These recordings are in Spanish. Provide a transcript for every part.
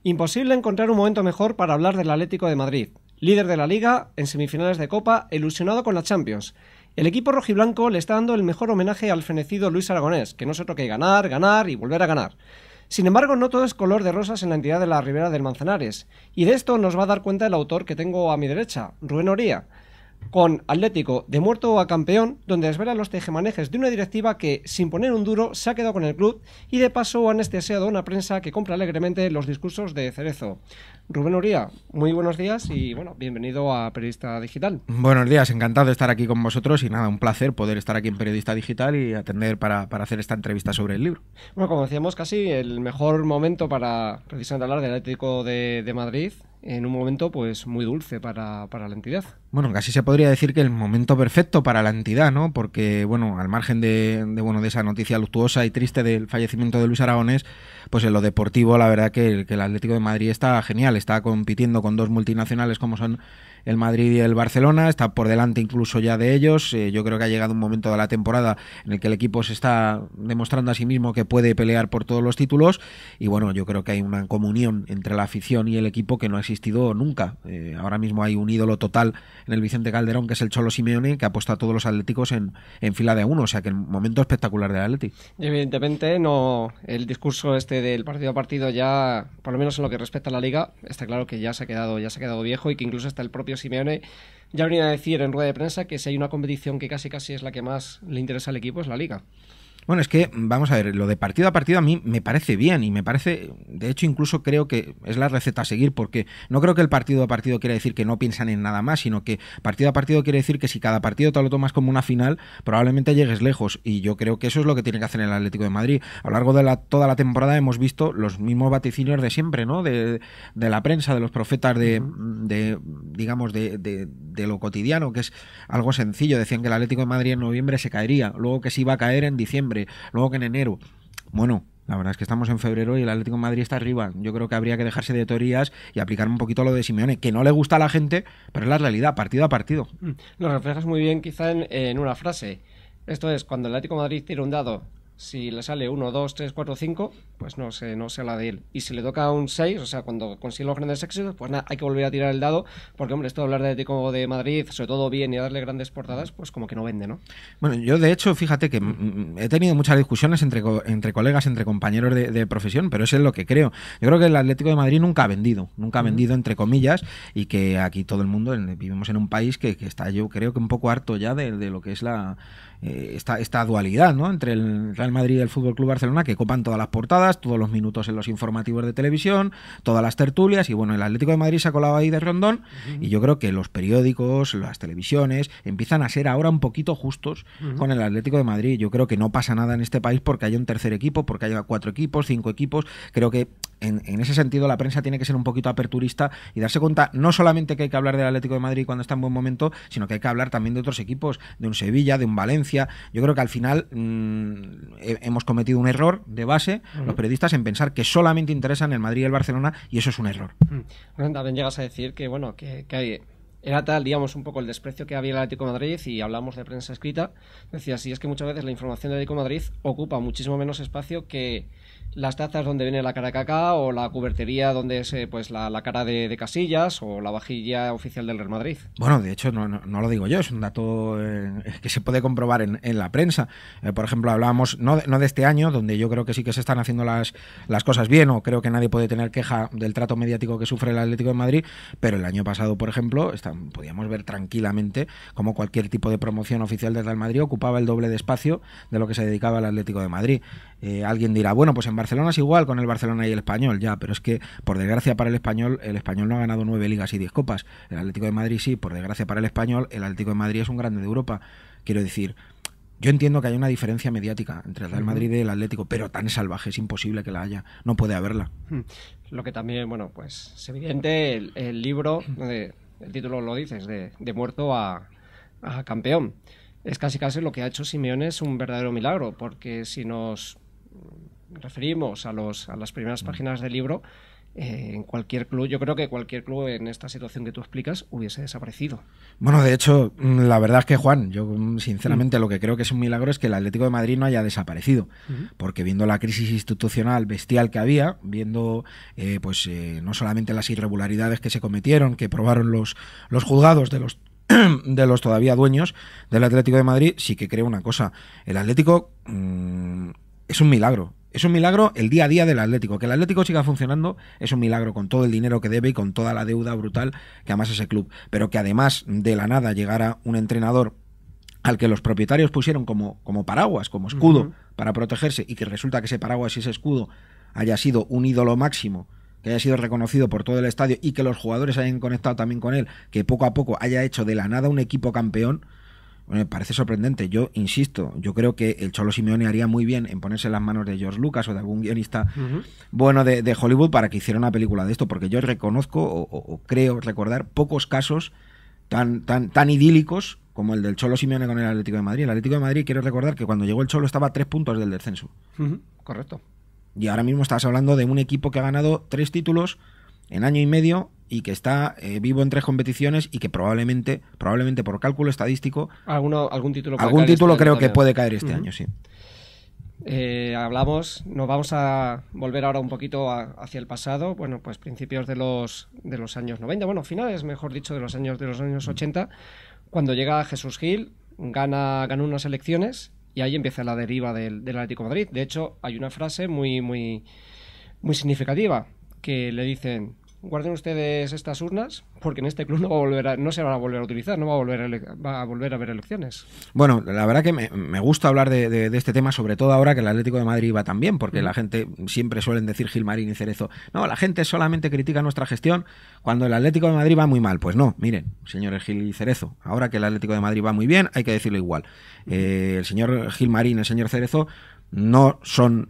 Imposible encontrar un momento mejor para hablar del Atlético de Madrid, líder de la Liga, en semifinales de Copa, ilusionado con la Champions. El equipo rojiblanco le está dando el mejor homenaje al fenecido Luis Aragonés, que no se toque ganar, ganar y volver a ganar. Sin embargo, no todo es color de rosas en la entidad de la Ribera del Manzanares, y de esto nos va a dar cuenta el autor que tengo a mi derecha, Rubén Oría, con Atlético de muerto a campeón, donde desvela los tejemanejes de una directiva que, sin poner un duro, se ha quedado con el club y de paso ha anestesiado a una prensa que compra alegremente los discursos de Cerezo. Rubén Oría, muy buenos días y bueno, bienvenido a Periodista Digital. Buenos días, encantado de estar aquí con vosotros y nada, un placer poder estar aquí en Periodista Digital y atender para hacer esta entrevista sobre el libro. Bueno, como decíamos, casi el mejor momento para precisamente hablar del Atlético de Madrid, en un momento pues muy dulce para la entidad. Bueno, casi se podría decir que el momento perfecto para la entidad, ¿no? Porque, bueno, al margen de esa noticia luctuosa y triste del fallecimiento de Luis Aragonés, pues en lo deportivo la verdad que el Atlético de Madrid está genial, está compitiendo con dos multinacionales como son el Madrid y el Barcelona, está por delante incluso ya de ellos. Yo creo que ha llegado un momento de la temporada en el que el equipo se está demostrando a sí mismo que puede pelear por todos los títulos y bueno, yo creo que hay una comunión entre la afición y el equipo que no ha existido nunca. Ahora mismo hay un ídolo total en el Vicente Calderón, que es el Cholo Simeone, que ha puesto a todos los atléticos en fila de uno, o sea que el momento espectacular del Atleti. Y evidentemente no, el discurso este del partido a partido ya, por lo menos en lo que respecta a la Liga, está claro que ya se ha quedado viejo y que incluso hasta el propio Simeone ya venía a decir en rueda de prensa que si hay una competición que casi es la que más le interesa al equipo es la Liga. Bueno, es que, vamos a ver, lo de partido a partido a mí me parece bien y me parece, de hecho incluso creo que es la receta a seguir porque no creo que el partido a partido quiera decir que no piensan en nada más, sino que partido a partido quiere decir que si cada partido te lo tomas como una final, probablemente llegues lejos y yo creo que eso es lo que tiene que hacer el Atlético de Madrid. A lo largo de toda la temporada hemos visto los mismos vaticinios de siempre, ¿no? De la prensa, de los profetas digamos, de lo cotidiano, que es algo sencillo. Decían que el Atlético de Madrid en noviembre se caería, luego que se iba a caer en diciembre, luego que en enero. Bueno, la verdad es que estamos en febrero y el Atlético de Madrid está arriba. Yo creo que habría que dejarse de teorías y aplicar un poquito lo de Simeone, que no le gusta a la gente, pero es la realidad, partido a partido. Lo reflejas muy bien quizá en una frase. Esto es, cuando el Atlético de Madrid tira un dado, si le sale 1, 2, 3, 4, 5, pues no se habla de él. Y si le toca un 6, o sea, cuando consigue los grandes éxitos, pues nada, hay que volver a tirar el dado, porque hombre, esto de hablar de Atlético de Madrid, sobre todo bien y darle grandes portadas, pues como que no vende, ¿no? Bueno, yo de hecho, fíjate que he tenido muchas discusiones entre colegas, entre compañeros de profesión, pero eso es lo que creo. Yo creo que el Atlético de Madrid nunca ha vendido entre comillas, y que aquí todo el mundo vivimos en un país que está, yo creo que un poco harto ya de lo que es esta dualidad, ¿no? Entre el Real Madrid y el Fútbol Club Barcelona, que copan todas las portadas, todos los minutos en los informativos de televisión, todas las tertulias, y bueno, el Atlético de Madrid se ha colado ahí de rondón, y yo creo que los periódicos, las televisiones, empiezan a ser ahora un poquito justos con el Atlético de Madrid. Yo creo que no pasa nada en este país porque haya un tercer equipo, porque haya 4 equipos, 5 equipos. Creo que en ese sentido la prensa tiene que ser un poquito aperturista y darse cuenta no solamente que hay que hablar del Atlético de Madrid cuando está en buen momento, sino que hay que hablar también de otros equipos, de un Sevilla, de un Valencia. Yo creo que al final hemos cometido un error de base, los periodistas, en pensar que solamente interesan el Madrid y el Barcelona, y eso es un error. También llegas a decir que bueno, que hay... Era tal, digamos, un poco el desprecio que había en el Atlético de Madrid, y hablamos de prensa escrita. Decía, sí, es que muchas veces la información del Atlético de Madrid ocupa muchísimo menos espacio que las tazas donde viene la cara de Kaká, o la cubertería donde es pues la cara de Casillas, o la vajilla oficial del Real Madrid. Bueno, de hecho no lo digo yo, es un dato que se puede comprobar en la prensa. Por ejemplo, hablábamos no de este año, donde yo creo que sí que se están haciendo las cosas bien, o creo que nadie puede tener queja del trato mediático que sufre el Atlético de Madrid, pero el año pasado, por ejemplo, podíamos ver tranquilamente cómo cualquier tipo de promoción oficial del Real Madrid ocupaba el doble de espacio de lo que se dedicaba al Atlético de Madrid. Alguien dirá, bueno, pues en Barcelona es igual con el Barcelona y el Español, ya, pero es que, por desgracia para el Español no ha ganado 9 ligas y 10 copas. El Atlético de Madrid sí, por desgracia para el Español, el Atlético de Madrid es un grande de Europa. Quiero decir, yo entiendo que hay una diferencia mediática entre el Real Madrid y el Atlético, pero tan salvaje es imposible que la haya, no puede haberla. Lo que también, bueno, pues es evidente, el libro, el título lo dices, de muerto a campeón. Es casi lo que ha hecho Simeone es un verdadero milagro, porque si nos referimos a las primeras páginas del libro, en cualquier club, yo creo que cualquier club en esta situación que tú explicas hubiese desaparecido. Bueno, de hecho, la verdad es que, Juan, yo sinceramente lo que creo que es un milagro es que el Atlético de Madrid no haya desaparecido, porque viendo la crisis institucional bestial que había, viendo no solamente las irregularidades que se cometieron, que probaron los juzgados de los todavía dueños del Atlético de Madrid, sí que creo una cosa: el Atlético es un milagro. Es un milagro el día a día del Atlético. Que el Atlético siga funcionando es un milagro, con todo el dinero que debe y con toda la deuda brutal que amasa ese club. Pero que además de la nada llegara un entrenador al que los propietarios pusieron como paraguas, como escudo para protegerse, y que resulta que ese paraguas y ese escudo haya sido un ídolo máximo, que haya sido reconocido por todo el estadio y que los jugadores hayan conectado también con él, que poco a poco haya hecho de la nada un equipo campeón. Me parece sorprendente. Yo insisto, yo creo que el Cholo Simeone haría muy bien en ponerse en las manos de George Lucas o de algún guionista bueno de Hollywood para que hiciera una película de esto, porque yo reconozco o creo recordar pocos casos tan idílicos como el del Cholo Simeone con el Atlético de Madrid. El Atlético de Madrid, quiero recordar que cuando llegó el Cholo estaba a 3 puntos del descenso. Correcto. Y ahora mismo estás hablando de un equipo que ha ganado 3 títulos en año y medio y que está vivo en 3 competiciones y que probablemente por cálculo estadístico algún título creo que puede caer este año, sí. Nos vamos a volver ahora un poquito hacia el pasado, bueno, pues principios de los años 90, bueno, finales, mejor dicho, de los años 80, cuando llega Jesús Gil, gana unas elecciones y ahí empieza la deriva del Atlético de Madrid. De hecho, hay una frase muy, muy, muy significativa que le dicen: guarden ustedes estas urnas porque en este club no se van a volver a utilizar, no va a volver a haber elecciones. Bueno, la verdad que me gusta hablar de este tema, sobre todo ahora que el Atlético de Madrid va tan bien, porque la gente siempre suelen decir Gilmarín y Cerezo, no, la gente solamente critica nuestra gestión cuando el Atlético de Madrid va muy mal. Pues no, miren, señores Gil y Cerezo, ahora que el Atlético de Madrid va muy bien, hay que decirlo igual. El señor Gilmarín, el señor Cerezo no son,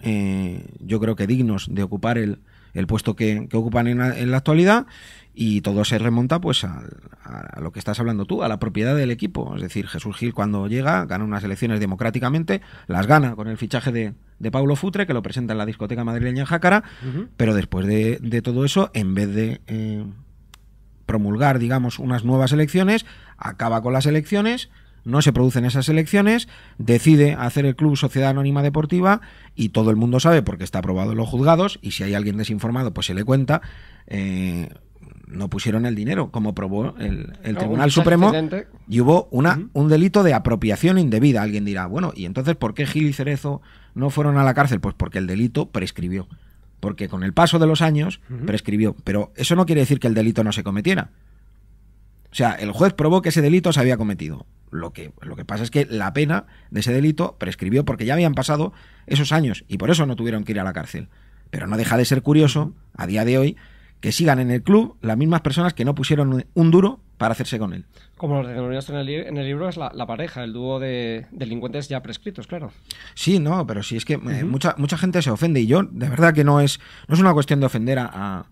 yo creo que dignos de ocupar el puesto que ocupan en la actualidad, y todo se remonta pues a lo que estás hablando tú, a la propiedad del equipo. Es decir, Jesús Gil, cuando llega, gana unas elecciones democráticamente, las gana con el fichaje de Paulo Futre, que lo presenta en la discoteca madrileña en Jácara, pero después de todo eso, en vez de promulgar, digamos, unas nuevas elecciones, acaba con las elecciones. No se producen esas elecciones, decide hacer el club Sociedad Anónima Deportiva, y todo el mundo sabe, porque está aprobado en los juzgados, y si hay alguien desinformado pues se le cuenta, no pusieron el dinero como probó el Tribunal Supremo, y hubo un delito de apropiación indebida. Alguien dirá, bueno, ¿y entonces por qué Gil y Cerezo no fueron a la cárcel? Pues porque el delito prescribió, porque con el paso de los años prescribió, pero eso no quiere decir que el delito no se cometiera. O sea, el juez probó que ese delito se había cometido. Lo que pasa es que la pena de ese delito prescribió porque ya habían pasado esos años y por eso no tuvieron que ir a la cárcel. Pero no deja de ser curioso, a día de hoy, que sigan en el club las mismas personas que no pusieron un duro para hacerse con él. Como lo denominas en el libro, es la pareja, el dúo de delincuentes ya prescritos, claro. Sí, no, pero sí, es que mucha gente se ofende, y yo, de verdad que no es una cuestión de ofender a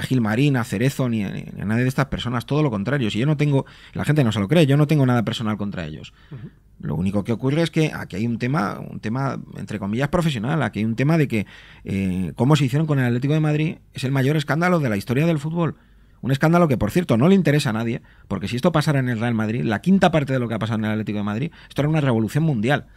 Gilmarín, a Cerezo, ni a nadie de estas personas, todo lo contrario. Si yo no tengo, la gente no se lo cree, yo no tengo nada personal contra ellos. Lo único que ocurre es que aquí hay un tema entre comillas profesional. Aquí hay un tema de que cómo se hicieron con el Atlético de Madrid es el mayor escándalo de la historia del fútbol. Un escándalo que, por cierto, no le interesa a nadie, porque si esto pasara en el Real Madrid, la quinta parte de lo que ha pasado en el Atlético de Madrid, esto era una revolución mundial.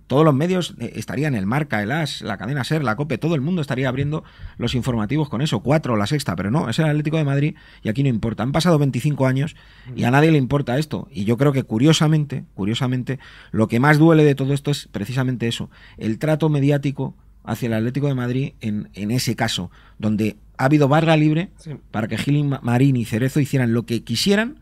Todos los medios estarían, el Marca, el As, la cadena SER, la COPE, todo el mundo estaría abriendo los informativos con eso, 4 o la Sexta, pero no, es el Atlético de Madrid y aquí no importa. Han pasado 25 años y a nadie le importa esto, y yo creo que curiosamente, lo que más duele de todo esto es precisamente eso, el trato mediático hacia el Atlético de Madrid en ese caso, donde ha habido barra libre para que Gilmarín y Cerezo hicieran lo que quisieran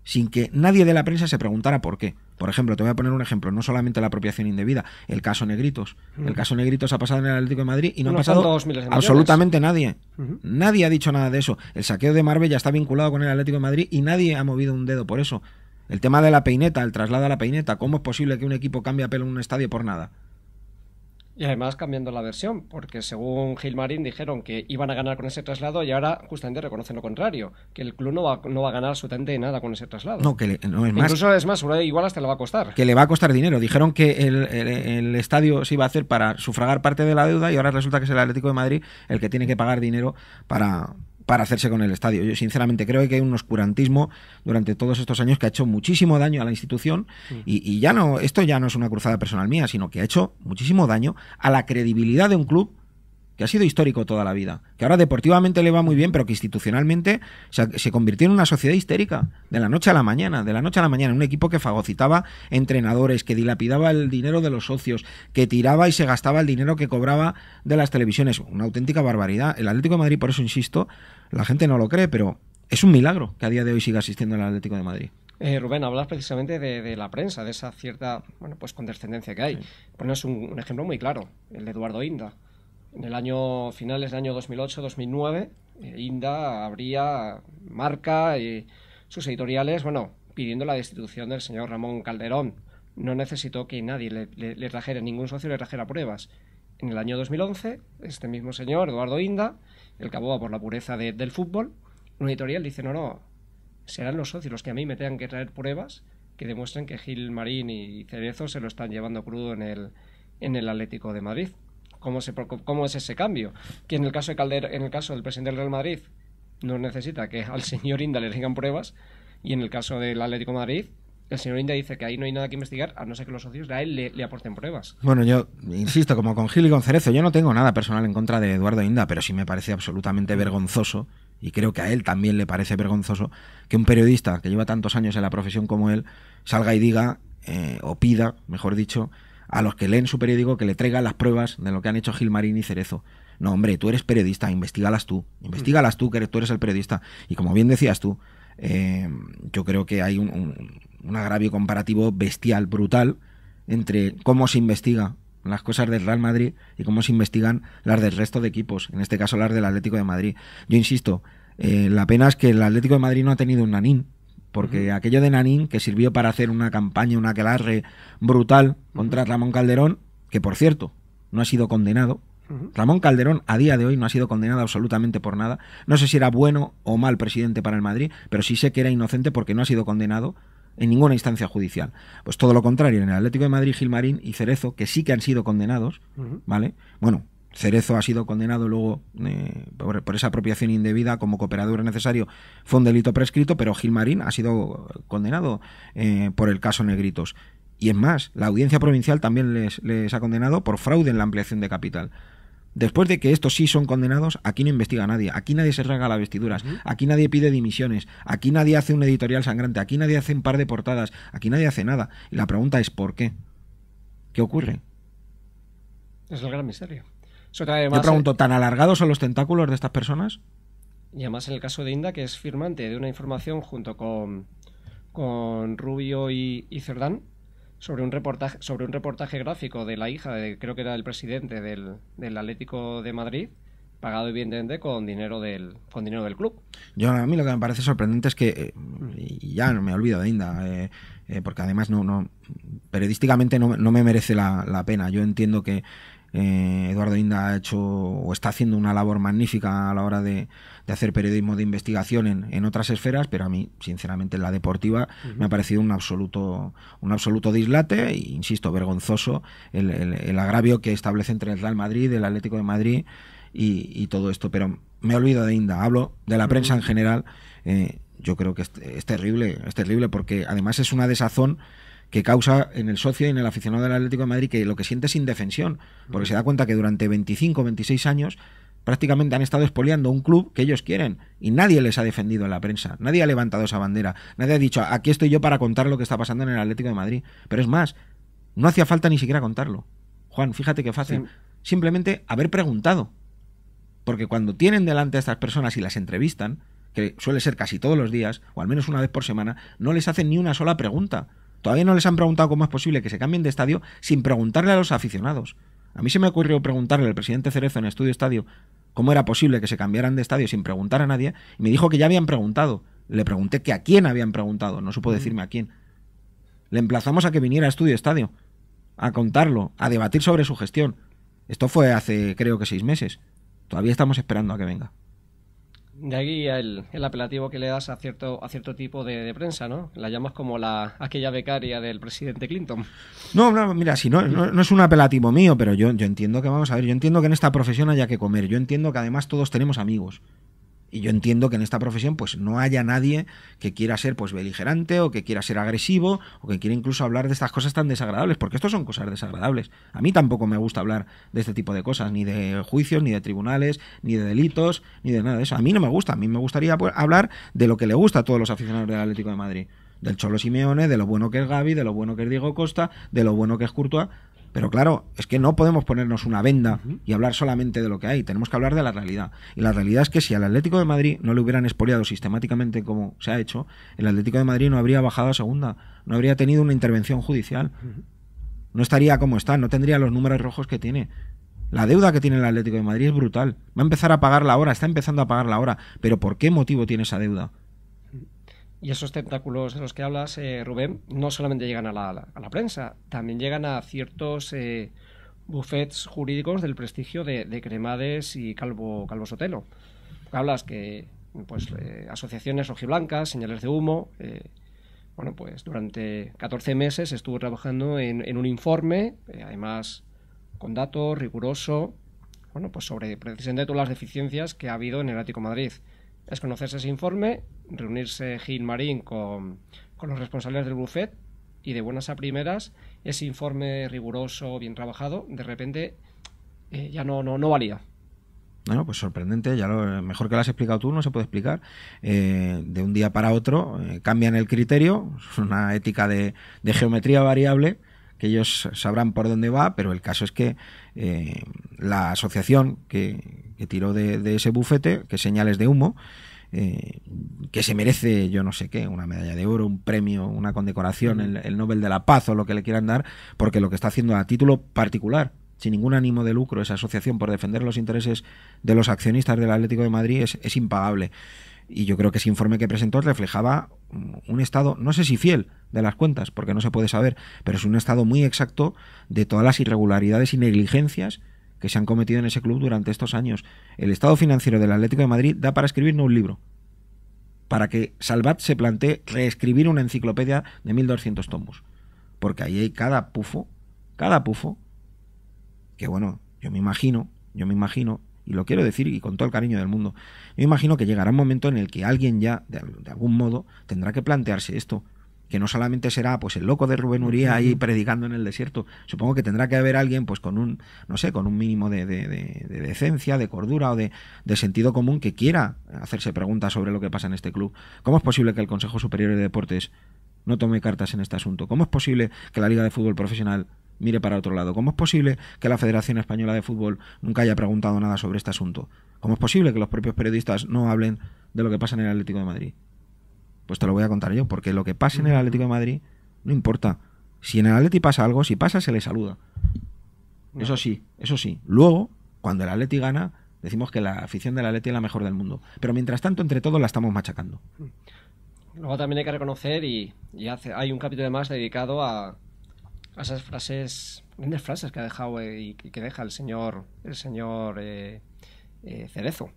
sin que nadie de la prensa se preguntara por qué. Por ejemplo, te voy a poner un ejemplo, no solamente la apropiación indebida, el caso Negritos. El caso Negritos ha pasado en el Atlético de Madrid y no ha pasado absolutamente nadie. Nadie ha dicho nada de eso. El saqueo de Marbella está vinculado con el Atlético de Madrid y nadie ha movido un dedo por eso. El tema de la peineta, el traslado a la peineta, ¿cómo es posible que un equipo cambie a pelo en un estadio por nada? Y además cambiando la versión, porque según Gilmarín dijeron que iban a ganar con ese traslado y ahora justamente reconocen lo contrario, que el club no va a ganar absolutamente nada con ese traslado. No, no es más. Incluso es más, igual hasta le va a costar. Que le va a costar dinero. Dijeron que el estadio se iba a hacer para sufragar parte de la deuda y ahora resulta que es el Atlético de Madrid el que tiene que pagar dinero para hacerse con el estadio. Yo sinceramente creo que hay un oscurantismo durante todos estos años que ha hecho muchísimo daño a la institución y ya no, esto ya no es una cruzada personal mía, sino que ha hecho muchísimo daño a la credibilidad de un club que ha sido histórico toda la vida, que ahora deportivamente le va muy bien, pero que institucionalmente se convirtió en una sociedad histérica, de la noche a la mañana, un equipo que fagocitaba entrenadores, que dilapidaba el dinero de los socios, que tiraba y se gastaba el dinero que cobraba de las televisiones, una auténtica barbaridad. El Atlético de Madrid, por eso insisto, la gente no lo cree, pero es un milagro que a día de hoy siga asistiendo al Atlético de Madrid. Rubén, hablas precisamente de la prensa, de esa cierta, pues condescendencia que hay. Sí. Pones un ejemplo muy claro, el de Eduardo Inda. En el año finales del año 2008-2009, Inda abría Marca y sus editoriales, pidiendo la destitución del señor Ramón Calderón. No necesitó que nadie le trajera, ningún socio le trajera pruebas. En el año 2011, este mismo señor, Eduardo Inda, el que aboga por la pureza del fútbol, una editorial dice, no, serán los socios los que a mí me tengan que traer pruebas que demuestren que Gilmarín y Cerezo se lo están llevando crudo en el Atlético de Madrid. ¿Cómo es ese cambio? Que en el caso del presidente del Real Madrid no necesita que al señor Inda le digan pruebas, y en el caso del Atlético de Madrid el señor Inda dice que ahí no hay nada que investigar, a no ser que los socios a él le aporten pruebas. Bueno, yo insisto, como con Gil y con Cerezo, yo no tengo nada personal en contra de Eduardo Inda, pero sí me parece absolutamente vergonzoso, y creo que a él también le parece vergonzoso, que un periodista que lleva tantos años en la profesión como él salga y diga, o pida, mejor dicho, a los que leen su periódico que le traigan las pruebas de lo que han hecho Gilmarín y Cerezo. No, hombre, tú eres periodista, investígalas tú, que tú eres el periodista. Y como bien decías tú, yo creo que hay un agravio comparativo bestial, brutal, entre cómo se investiga las cosas del Real Madrid y cómo se investigan las del resto de equipos, en este caso las del Atlético de Madrid. Yo insisto, la pena es que el Atlético de Madrid no ha tenido un Nanín, porque aquello de Nanín, que sirvió para hacer una campaña, un aquelarre brutal contra Ramón Calderón, que por cierto, no ha sido condenado. Ramón Calderón a día de hoy no ha sido condenado absolutamente por nada. No sé si era bueno o mal presidente para el Madrid, pero sí sé que era inocente porque no ha sido condenado en ninguna instancia judicial. Pues todo lo contrario, en el Atlético de Madrid, Gilmarín y Cerezo, que sí que han sido condenados, ¿vale? Bueno, Cerezo ha sido condenado luego por esa apropiación indebida como cooperador necesario, fue un delito prescrito, pero Gilmarín ha sido condenado por el caso Negritos. Y es más, la Audiencia Provincial también les ha condenado por fraude en la ampliación de capital. Después de que estos sí son condenados, aquí no investiga nadie, aquí nadie se rasga las vestiduras, aquí nadie pide dimisiones, aquí nadie hace un editorial sangrante, aquí nadie hace un par de portadas, aquí nadie hace nada. Y la pregunta es ¿por qué? ¿Qué ocurre? Es el gran misterio. Yo pregunto, ¿tan alargados son los tentáculos de estas personas? Y además en el caso de Inda, que es firmante de una información junto con Rubio y Cerdán sobre un reportaje gráfico de la hija creo que era el presidente del Atlético de Madrid, pagado evidentemente con dinero del club. A mí lo que me parece sorprendente es que, y ya no me olvido de Inda, porque además no periodísticamente no me merece la pena. Yo entiendo que Eduardo Inda ha hecho o está haciendo una labor magnífica a la hora de hacer periodismo de investigación en otras esferas, pero a mí, sinceramente, en la deportiva me ha parecido un absoluto dislate e, insisto, vergonzoso el agravio que establece entre el Real Madrid, el Atlético de Madrid y todo esto. Pero me olvido de Inda, hablo de la prensa en general. Yo creo que es terrible porque además es una desazón que causa en el socio y en el aficionado del Atlético de Madrid, que lo que siente es indefensión, porque se da cuenta que durante 25 o 26 años prácticamente han estado expoliando un club que ellos quieren y nadie les ha defendido en la prensa, nadie ha levantado esa bandera, nadie ha dicho aquí estoy yo para contar lo que está pasando en el Atlético de Madrid. Pero es más, no hacía falta ni siquiera contarlo. Juan, fíjate qué fácil, simplemente haber preguntado, porque cuando tienen delante a estas personas y las entrevistan, que suele ser casi todos los días o al menos una vez por semana, no les hacen ni una sola pregunta. Todavía no les han preguntado cómo es posible que se cambien de estadio sin preguntarle a los aficionados. A mí se me ocurrió preguntarle al presidente Cerezo en Estudio Estadio cómo era posible que se cambiaran de estadio sin preguntar a nadie, y me dijo que ya habían preguntado. Le pregunté que a quién habían preguntado, no supo decirme a quién. Le emplazamos a que viniera a Estudio Estadio, a contarlo, a debatir sobre su gestión. Esto fue hace, creo que 6 meses. Todavía estamos esperando a que venga. De aquí el apelativo que le das a cierto tipo de prensa, ¿no? La llamas como aquella becaria del presidente Clinton. No, mira, si no es un apelativo mío, pero yo entiendo que, vamos a ver, yo entiendo que en esta profesión haya que comer. Yo entiendo que además todos tenemos amigos. Y yo entiendo que en esta profesión pues no haya nadie que quiera ser pues beligerante o que quiera ser agresivo o que quiera incluso hablar de estas cosas tan desagradables, porque esto son cosas desagradables. A mí tampoco me gusta hablar de este tipo de cosas, ni de juicios, ni de tribunales, ni de delitos, ni de nada de eso. A mí no me gusta, a mí me gustaría pues, hablar de lo que le gusta a todos los aficionados del Atlético de Madrid. Del Cholo Simeone, de lo bueno que es Gavi, de lo bueno que es Diego Costa, de lo bueno que es Courtois. Pero claro, es que no podemos ponernos una venda y hablar solamente de lo que hay, tenemos que hablar de la realidad. Y la realidad es que si al Atlético de Madrid no le hubieran expoliado sistemáticamente como se ha hecho, el Atlético de Madrid no habría bajado a segunda, no habría tenido una intervención judicial, no estaría como está, no tendría los números rojos que tiene. La deuda que tiene el Atlético de Madrid es brutal, va a empezar a pagarla ahora, está empezando a pagarla ahora, pero ¿por qué motivo tiene esa deuda? Y esos tentáculos de los que hablas, Rubén, no solamente llegan a la prensa, también llegan a ciertos bufetes jurídicos del prestigio de Cremades y Calvo Sotelo. Hablas que pues asociaciones rojiblancas, señales de humo. Bueno, pues durante 14 meses estuvo trabajando en un informe, además con datos, riguroso, bueno, pues sobre precisamente todas las deficiencias que ha habido en el Atlético de Madrid. Es conocerse ese informe, reunirse Gil Marín con los responsables del bufet y de buenas a primeras ese informe riguroso, bien trabajado, de repente ya no valía. Bueno, pues sorprendente, ya lo mejor que lo has explicado tú, no se puede explicar. De un día para otro cambian el criterio, es una ética de geometría variable, que ellos sabrán por dónde va, pero el caso es que la asociación que tiró de ese bufete, que Señales de Humo, que se merece, yo no sé qué, una medalla de oro, un premio, una condecoración, el Nobel de la Paz o lo que le quieran dar, porque lo que está haciendo a título particular, sin ningún ánimo de lucro, esa asociación por defender los intereses de los accionistas del Atlético de Madrid es impagable. Y yo creo que ese informe que presentó reflejaba un estado, no sé si fiel, de las cuentas, porque no se puede saber, pero es un estado muy exacto de todas las irregularidades y negligencias que se han cometido en ese club durante estos años. El estado financiero del Atlético de Madrid da para escribirnos un libro, para que Salvat se plantee reescribir una enciclopedia de 1200 tomos, porque ahí hay cada pufo, que bueno, yo me imagino, y lo quiero decir y con todo el cariño del mundo, yo imagino que llegará un momento en el que alguien ya, de algún modo, tendrá que plantearse esto, que no solamente será pues el loco de Rubén Uría ahí predicando en el desierto. Supongo que tendrá que haber alguien pues con un, no sé, con un mínimo de decencia, de cordura o de sentido común que quiera hacerse preguntas sobre lo que pasa en este club. ¿Cómo es posible que el Consejo Superior de Deportes no tome cartas en este asunto? ¿Cómo es posible que la Liga de Fútbol Profesional mire para otro lado? ¿Cómo es posible que la Federación Española de Fútbol nunca haya preguntado nada sobre este asunto? ¿Cómo es posible que los propios periodistas no hablen de lo que pasa en el Atlético de Madrid? Pues te lo voy a contar yo, porque lo que pasa en el Atlético de Madrid no importa. Si en el Atleti pasa algo, si pasa se le saluda. No. Eso sí. Luego, cuando el Atleti gana, decimos que la afición del Atleti es la mejor del mundo. Pero mientras tanto, entre todos la estamos machacando. Luego también hay que reconocer, y hay un capítulo más dedicado a esas grandes frases que ha dejado y que deja el señor Cerezo.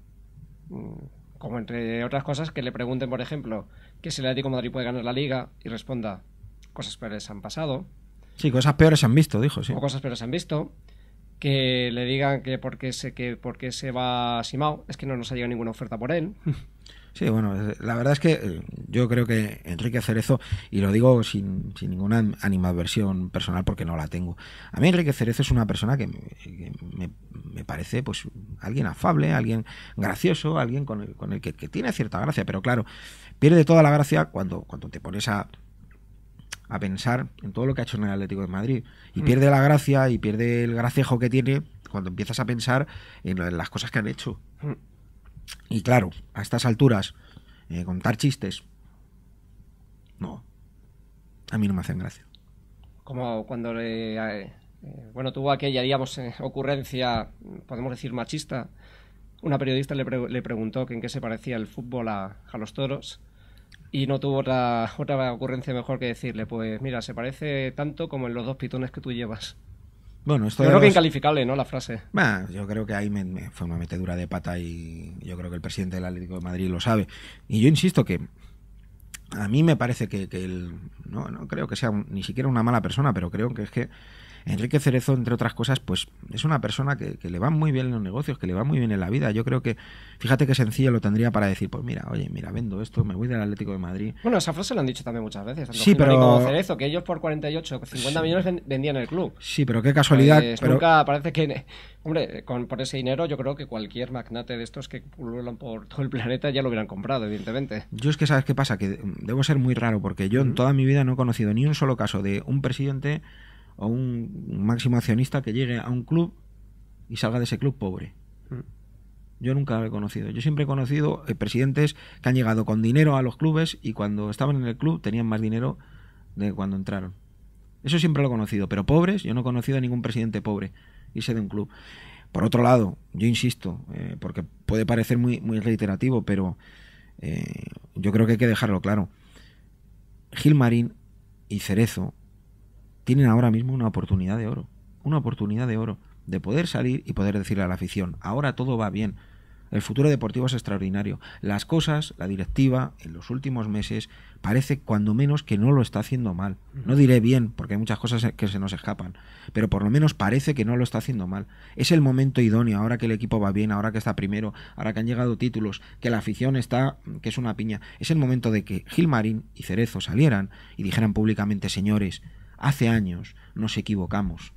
Como entre otras cosas que le pregunten, por ejemplo, que si el Atlético de Madrid puede ganar la Liga y responda, cosas peores han pasado. Sí, cosas peores se han visto, dijo, sí. O cosas peores se han visto. Que le digan que por qué se va Simao, es que no nos ha llegado ninguna oferta por él. Sí, bueno, la verdad es que yo creo que Enrique Cerezo, y lo digo sin ninguna animadversión personal porque no la tengo, a mí Enrique Cerezo es una persona que me parece pues alguien afable, alguien gracioso, alguien con el que tiene cierta gracia, pero claro, pierde toda la gracia cuando te pones a pensar en todo lo que ha hecho en el Atlético de Madrid, y pierde la gracia y pierde el gracejo que tiene cuando empiezas a pensar en las cosas que han hecho. Y claro, a estas alturas, contar chistes, no, a mí no me hacen gracia. Como cuando tuvo aquella, digamos, ocurrencia, podemos decir machista. Una periodista le preguntó que en qué se parecía el fútbol a los toros, y no tuvo otra ocurrencia mejor que decirle, pues mira, se parece tanto como en los dos pitones que tú llevas. Bueno, esto Yo de creo que los- incalificable, ¿no? La frase. Bah, yo creo que ahí fue una metedura de pata y yo creo que el presidente del Atlético de Madrid lo sabe. Y yo insisto que a mí me parece que él, no creo que sea ni siquiera una mala persona, pero creo que es que Enrique Cerezo, entre otras cosas, pues es una persona que le va muy bien en los negocios, que le va muy bien en la vida. Yo creo que, fíjate qué sencillo lo tendría para decir, pues mira, oye, mira, vendo esto, me voy del Atlético de Madrid. Bueno, esa frase la han dicho también muchas veces. Tanto Sí, Gilmarín pero- como Cerezo, que ellos por 48, 50 millones vendían el club. Sí, pero qué casualidad. Pues pero nunca parece que... Hombre, por ese dinero yo creo que cualquier magnate de estos que pululan por todo el planeta ya lo hubieran comprado, evidentemente. yo es que, ¿sabes qué pasa? Que debo ser muy raro, porque yo en toda mi vida no he conocido ni un solo caso de un presidente o un máximo accionista que llegue a un club y salga de ese club pobre. Yo nunca lo he conocido. Yo siempre he conocido presidentes que han llegado con dinero a los clubes y cuando estaban en el club tenían más dinero de cuando entraron. Eso siempre lo he conocido, pero pobres, yo no he conocido a ningún presidente pobre irse de un club. Por otro lado, yo insisto, porque puede parecer muy, muy reiterativo, pero yo creo que hay que dejarlo claro. Gilmarín y Cerezo tienen ahora mismo una oportunidad de oro de poder salir y poder decirle a la afición, ahora todo va bien, el futuro deportivo es extraordinario, las cosas, la directiva en los últimos meses parece cuando menos que no lo está haciendo mal, no diré bien porque hay muchas cosas que se nos escapan, pero por lo menos parece que no lo está haciendo mal, es el momento idóneo, ahora que el equipo va bien, ahora que está primero, ahora que han llegado títulos, que la afición está, que es una piña, es el momento de que Gilmarín y Cerezo salieran y dijeran públicamente, señores, hace años nos equivocamos.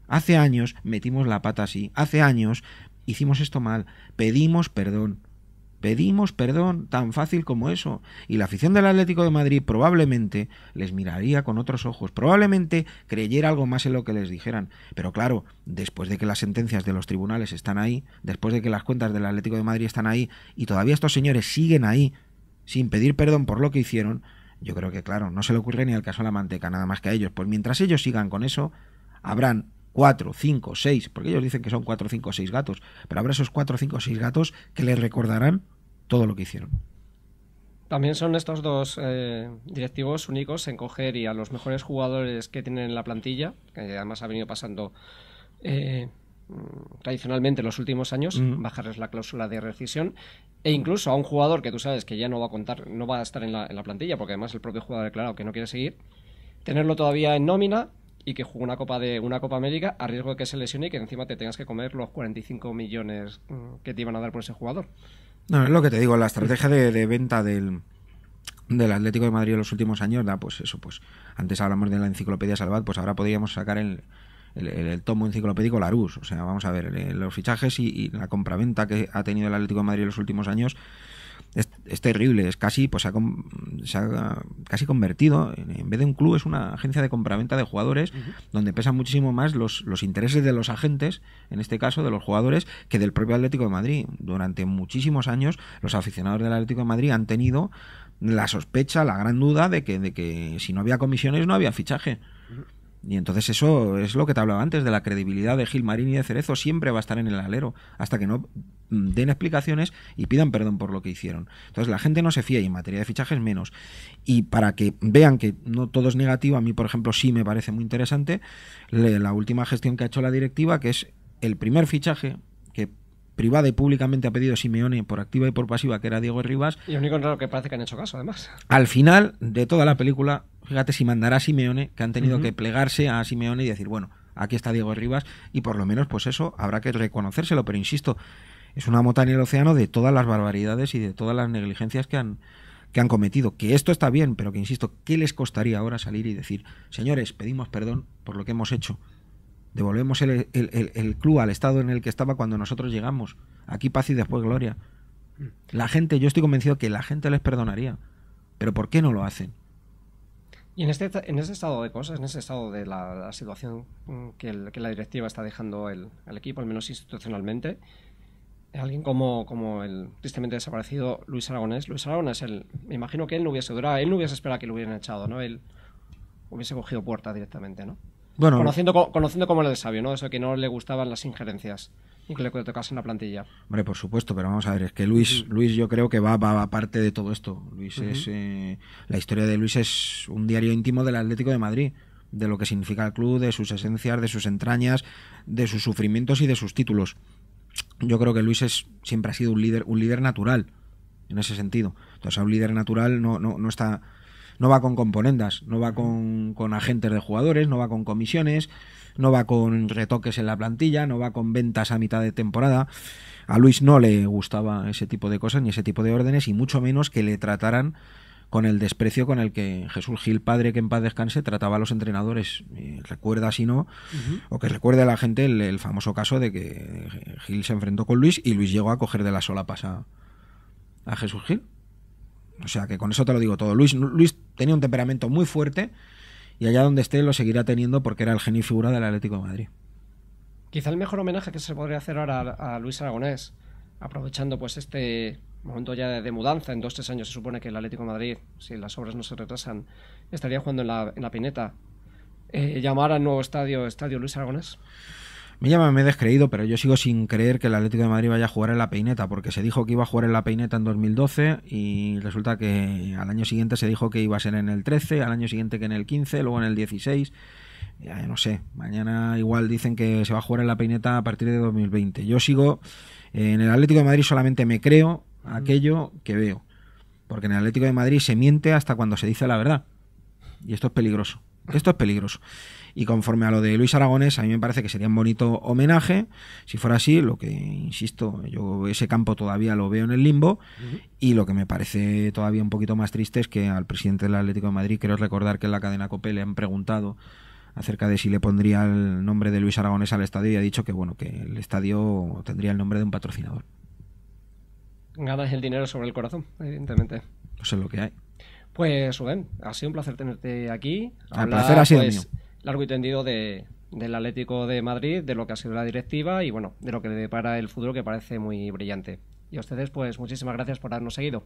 Hace años metimos la pata así. Hace años hicimos esto mal. Pedimos perdón. Pedimos perdón, tan fácil como eso. Y la afición del Atlético de Madrid probablemente les miraría con otros ojos. Probablemente creyera algo más en lo que les dijeran. Pero claro, después de que las sentencias de los tribunales están ahí, después de que las cuentas del Atlético de Madrid están ahí, y todavía estos señores siguen ahí, sin pedir perdón por lo que hicieron, yo creo que, claro, no se le ocurre ni al caso de la manteca, nada más que a ellos. Pues mientras ellos sigan con eso, habrán 4, 5, 6, porque ellos dicen que son 4, 5, 6 gatos, pero habrá esos 4, 5, 6 gatos que les recordarán todo lo que hicieron. También son estos dos directivos únicos en coger y a los mejores jugadores que tienen en la plantilla, que además ha venido pasando tradicionalmente en los últimos años, bajarles la cláusula de rescisión, e incluso a un jugador que tú sabes que ya no va a contar, no va a estar en la plantilla, porque además el propio jugador ha declarado que no quiere seguir, tenerlo todavía en nómina y que juegue una Copa América a riesgo de que se lesione y que encima te tengas que comer los 45 millones que te iban a dar por ese jugador. No, es lo que te digo, la estrategia de venta del Atlético de Madrid en los últimos años da pues eso, pues antes hablamos de la enciclopedia Salvat, pues ahora podríamos sacar el tomo enciclopédico Larousse. O sea, vamos a ver, los fichajes y la compraventa que ha tenido el Atlético de Madrid en los últimos años es terrible, es casi, pues se ha casi convertido, en vez de un club, es una agencia de compraventa de jugadores, donde pesan muchísimo más los intereses de los agentes, en este caso de los jugadores, que del propio Atlético de Madrid. Durante muchísimos años los aficionados del Atlético de Madrid han tenido la sospecha, la gran duda de que si no había comisiones no había fichaje. Y entonces eso es lo que te hablaba antes, de la credibilidad de Gilmarín y de Cerezo. Siempre va a estar en el alero hasta que no den explicaciones y pidan perdón por lo que hicieron. Entonces la gente no se fía, y en materia de fichajes menos. Y para que vean que no todo es negativo, a mí por ejemplo sí me parece muy interesante la última gestión que ha hecho la directiva, que es el primer fichaje que privada y públicamente ha pedido Simeone por activa y por pasiva, que era Diego Rivas. Y lo único raro que parece que han hecho caso, además. Al final de toda la película, fíjate si mandará a Simeone, que han tenido que plegarse a Simeone y decir, bueno, aquí está Diego Rivas, y por lo menos pues eso habrá que reconocérselo, pero insisto, es una mota en el océano de todas las barbaridades y de todas las negligencias que han cometido. Que esto está bien, pero que insisto, ¿qué les costaría ahora salir y decir, señores, pedimos perdón por lo que hemos hecho? Devolvemos el club al estado en el que estaba cuando nosotros llegamos. Aquí paz y después gloria. La gente, yo estoy convencido que la gente les perdonaría. Pero ¿por qué no lo hacen? Y en ese estado de cosas, en ese estado de la situación que la directiva está dejando el equipo, al menos institucionalmente, alguien como el tristemente desaparecido Luis Aragonés, me imagino que él no hubiese durado, él no hubiese esperado que lo hubieran echado, ¿no? Él hubiese cogido puerta directamente, ¿no? Bueno, conociendo cómo era de sabio, ¿no? Eso que no le gustaban las injerencias y que le tocasen la plantilla. Hombre, por supuesto, pero vamos a ver, es que Luis yo creo que va aparte de todo esto. Luis es la historia de Luis es un diario íntimo del Atlético de Madrid. de lo que significa el club, de sus esencias, de sus entrañas, de sus sufrimientos y de sus títulos. Yo creo que Luis siempre ha sido un líder natural en ese sentido. Entonces, un líder natural no está, no va con componendas, no va con agentes de jugadores, no va con comisiones, no va con retoques en la plantilla, no va con ventas a mitad de temporada. A Luis no le gustaba ese tipo de cosas ni ese tipo de órdenes, y mucho menos que le trataran con el desprecio con el que Jesús Gil, padre que en paz descanse, trataba a los entrenadores. Recuerda, si no, o que recuerde a la gente el famoso caso de que Gil se enfrentó con Luis y Luis llegó a coger de las solapas a Jesús Gil. O sea que con eso te lo digo todo. Luis tenía un temperamento muy fuerte, y allá donde esté lo seguirá teniendo porque era el genio y figura del Atlético de Madrid. Quizá el mejor homenaje que se podría hacer ahora a Luis Aragonés, aprovechando pues este momento ya de mudanza. En 2-3 años se supone que el Atlético de Madrid, si las obras no se retrasan, estaría jugando en la Pineta. Llamar al nuevo estadio Luis Aragonés. Me he descreído, pero yo sigo sin creer que el Atlético de Madrid vaya a jugar en la Peineta, porque se dijo que iba a jugar en la Peineta en 2012 y resulta que al año siguiente se dijo que iba a ser en el 13, al año siguiente que en el 15, luego en el 16. Ya no sé, mañana igual dicen que se va a jugar en la Peineta a partir de 2020. Yo sigo en el Atlético de Madrid, solamente me creo aquello que veo, porque en el Atlético de Madrid se miente hasta cuando se dice la verdad, y esto es peligroso. Esto es peligroso. Y conforme a lo de Luis Aragonés, a mí me parece que sería un bonito homenaje. Si fuera así, lo que, insisto, yo ese campo todavía lo veo en el limbo. Y lo que me parece todavía un poquito más triste es que al presidente del Atlético de Madrid, creo recordar que en la cadena COPE le han preguntado acerca de si le pondría el nombre de Luis Aragonés al estadio, y ha dicho que bueno, que el estadio tendría el nombre de un patrocinador. Ganas el dinero sobre el corazón, evidentemente. Eso es lo que hay. Pues Rubén, ha sido un placer tenerte aquí. El placer ha sido mío. Largo y tendido del Atlético de Madrid, de lo que ha sido la directiva y bueno, de lo que le depara el futuro, que parece muy brillante. Y a ustedes, pues muchísimas gracias por habernos seguido.